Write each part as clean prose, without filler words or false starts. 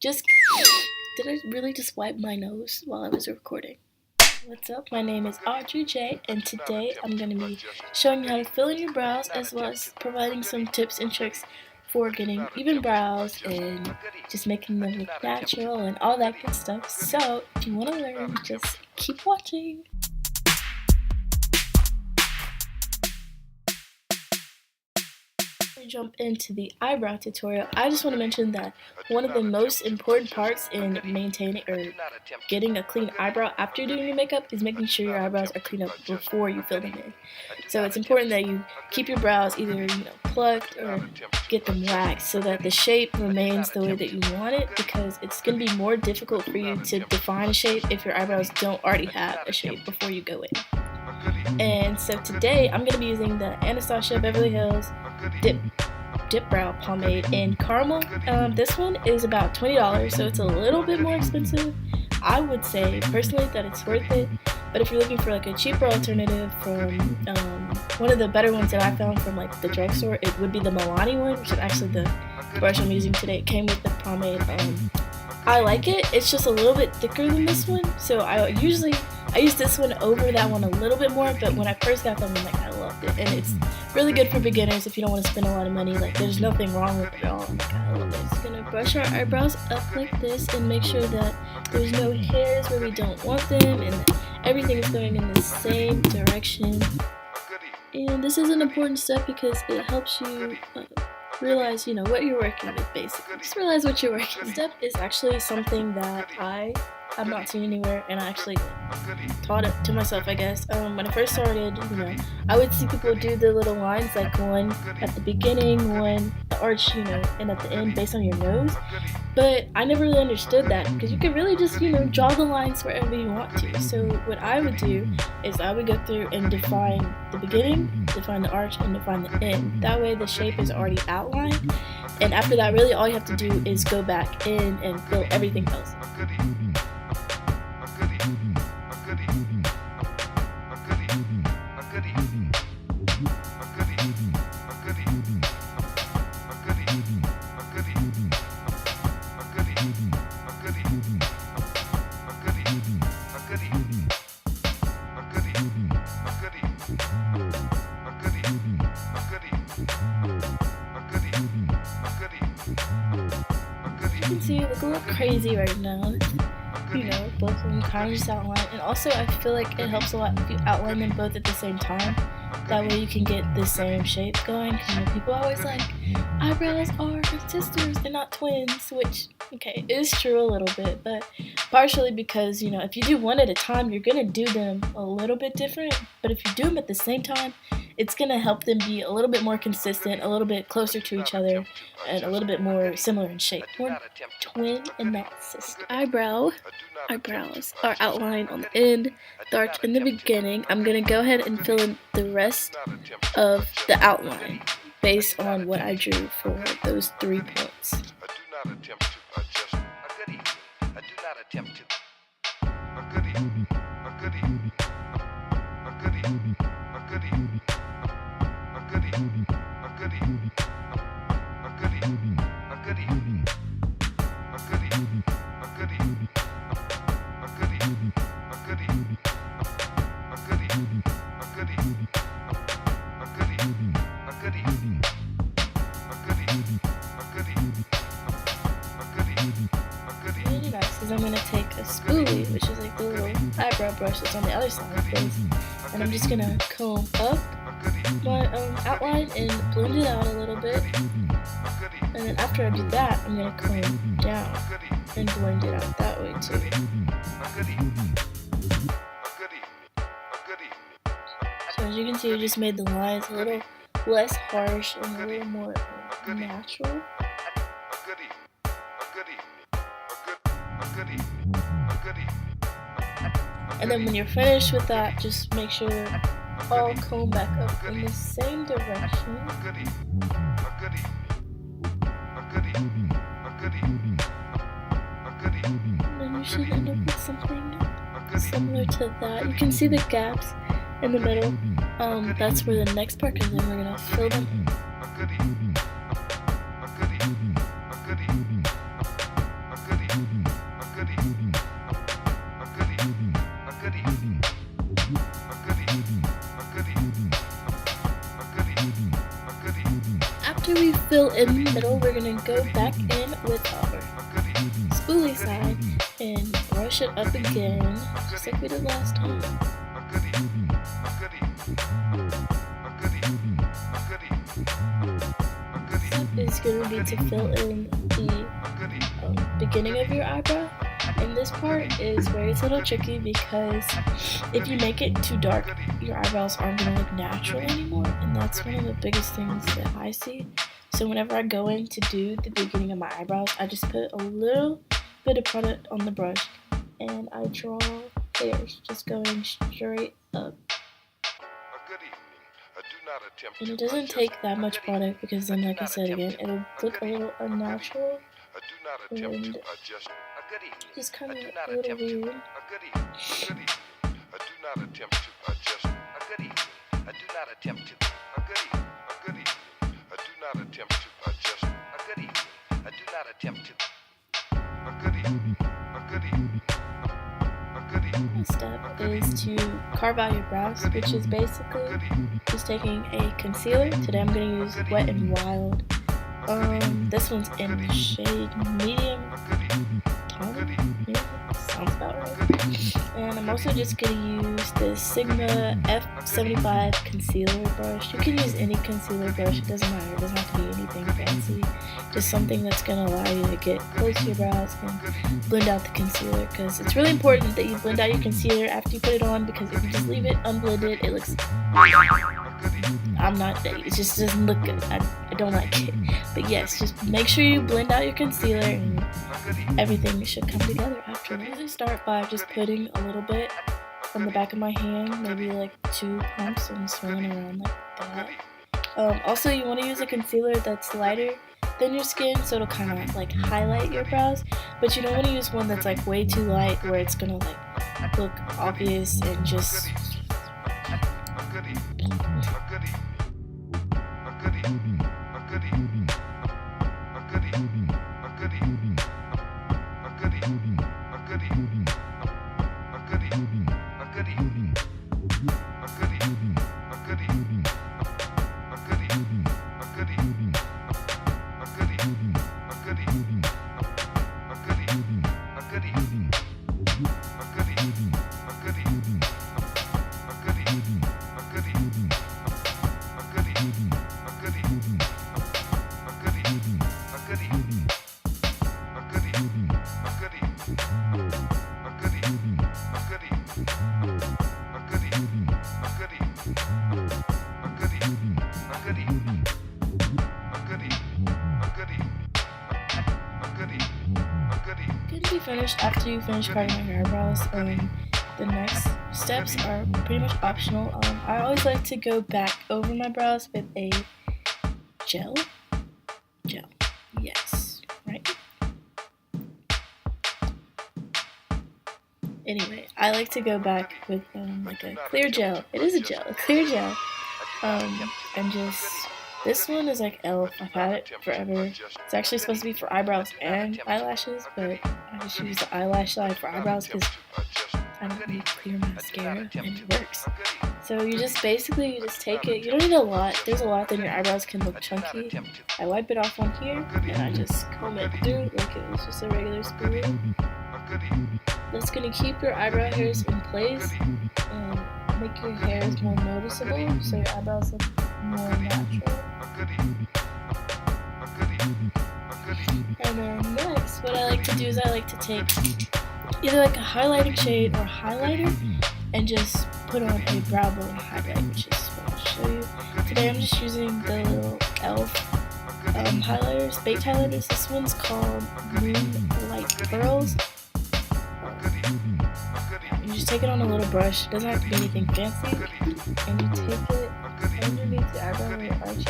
Just did I really just wipe my nose while I was recording? What's up? My name is Audrey J, and today I'm going to be showing you how to fill in your brows as well as providing some tips and tricks for getting even brows and just making them look natural and all that good stuff. So if you want to learn, just keep watching. Jump into the eyebrow tutorial. I just want to mention that one of the most important parts in maintaining or getting a clean eyebrow after doing your makeup is making sure your eyebrows are cleaned up before you fill them in. So it's important that you keep your brows either plucked or get them waxed so that the shape remains the way that you want it, because it's going to be more difficult for you to define a shape if your eyebrows don't already have a shape before you go in. And so today I'm going to be using the Anastaisa Beverly Hills Dip Brow Pomade in Carmel. This one is about $20, so it's a little bit more expensive. I would say personally that it's worth it, but if you're looking for like a cheaper alternative from one of the better ones that I found from like the drugstore, it would be the Milani one, which is actually the brush I'm using today. It came with the pomade. I like it. It's just a little bit thicker than this one, so I use this one over that one a little bit more, but when I first got them, I loved it. And it's really good for beginners if you don't want to spend a lot of money. Like, there's nothing wrong with it at all. I love it. Just gonna brush our eyebrows up like this and make sure that there's no hairs where we don't want them and that everything is going in the same direction. And this is an important step because it helps you realize, what you're working with, basically. Just realize what you're working with. This step is actually something that I've not seen anywhere, and I actually taught it to myself, I guess. When I first started, I would see people do the little lines, like one at the beginning, one the arch, and at the end based on your nose. But I never really understood that, because you can really just, draw the lines wherever you want to. So what I would do is I would go through and define the beginning, define the arch, and define the end. That way the shape is already outlined, and after that, really all you have to do is go back in and fill everything else. You can see you look a little crazy right now. Both of them kind of just outline. And also I feel like it helps a lot if you outline them both at the same time. That way you can get the same shape going. People always like, eyebrows are sisters and not twins, which, okay, is true a little bit, but partially because, if you do one at a time, you're going to do them a little bit different. But if you do them at the same time, it's going to help them be a little bit more consistent, a little bit closer to each other, and a little bit more similar in shape. More twin and not sister. Eyebrows are outlined on the end, the arch in the beginning. I'm going to go ahead and fill in the rest of the outline based on what I drew for those 3 points. Really nice, because I'm going to take a spoolie, which is like the little eyebrow brush that's on the other side of the face, and I'm just going to comb up my outline and blend it out a little bit, and then after I do that, I'm going to comb down and blend it out that way too. So as you can see, I just made the lines a little less harsh and a little more natural. And then when you're finished with that, just make sure all comb back up in the same direction. And then you should end up with something similar to that. You can see the gaps in the middle. That's where the next part comes in. We're gonna fill them. after we fill in the middle, we're going to go back in with our spoolie side and brush it up again, just like we did last time. Step is going to be to fill in the beginning of your eyebrow. And this part is where it's a little tricky because if you make it too dark, your eyebrows aren't going to look natural anymore, and that's one of the biggest things that I see. So whenever I go in to do the beginning of my eyebrows, I just put a little bit of product on the brush and I draw hairs just going straight up. And it doesn't take that much product because then, like I said again, it'll look a little unnatural and just kind of a little weird. Next step is to carve out your brows, which is basically just taking a concealer. Today I'm going to use Wet n Wild. This one's in the shade medium. Yeah, sounds about right. And I'm also just going to use the Sigma F75 concealer brush. You can use any concealer brush, it doesn't matter, it doesn't have to be anything fancy. Just something that's going to allow you to get close to your brows and blend out the concealer, because it's really important that you blend out your concealer after you put it on, because if you just leave it unblended, it looks... it just doesn't look good. I don't like it. But yes, just make sure you blend out your concealer and everything should come together after that. I usually start by just putting a little bit on the back of my hand, maybe like 2 pumps, and swinging around like that. Also, you want to use a concealer that's lighter than your skin, so it'll kind of like highlight your brows, but you don't want to use one that's like way too light where it's gonna like look obvious and just finished. After you finish carving your eyebrows, the next steps are pretty much optional. I always like to go back over my brows with a gel, yes, right? Anyway, I like to go back with like a clear gel. It is a gel, a clear gel, and just, this one is like e.l.f. I've had it forever. It's actually supposed to be for eyebrows and eyelashes, but I just use the eyelash side for eyebrows because I don't need clear mascara and it works. So you just basically, you just take it, you don't need a lot. There's a lot, then your eyebrows can look chunky. I wipe it off on here and I just comb it through like it was just a regular spoolie. That's going to keep your eyebrow hairs in place and make your hairs more noticeable so your eyebrows look more natural. And then next, what I like to do is I like to take either like a highlighting shade or highlighter and just put on a brow bone highlight, which is what I'll show you. Today I'm just using the little e.l.f. Highlighters, baked highlighters. This one's called Moonlight Pearls. You just take it on a little brush, it doesn't have to be anything fancy, and you take it underneath the eyebrow where your arch is.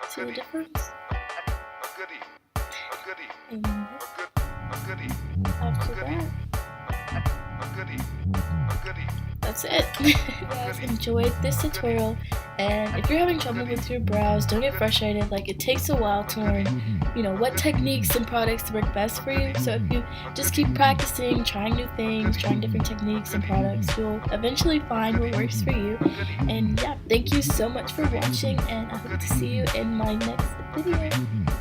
See the difference? And after that, that's it. If you guys enjoyed this tutorial, And if you're having trouble with your brows, don't get frustrated. Like, it takes a while to learn, what techniques and products work best for you. So if you just keep practicing, trying new things, trying different techniques and products, you'll eventually find what works for you. And yeah, thank you so much for watching, and I hope to see you in my next video.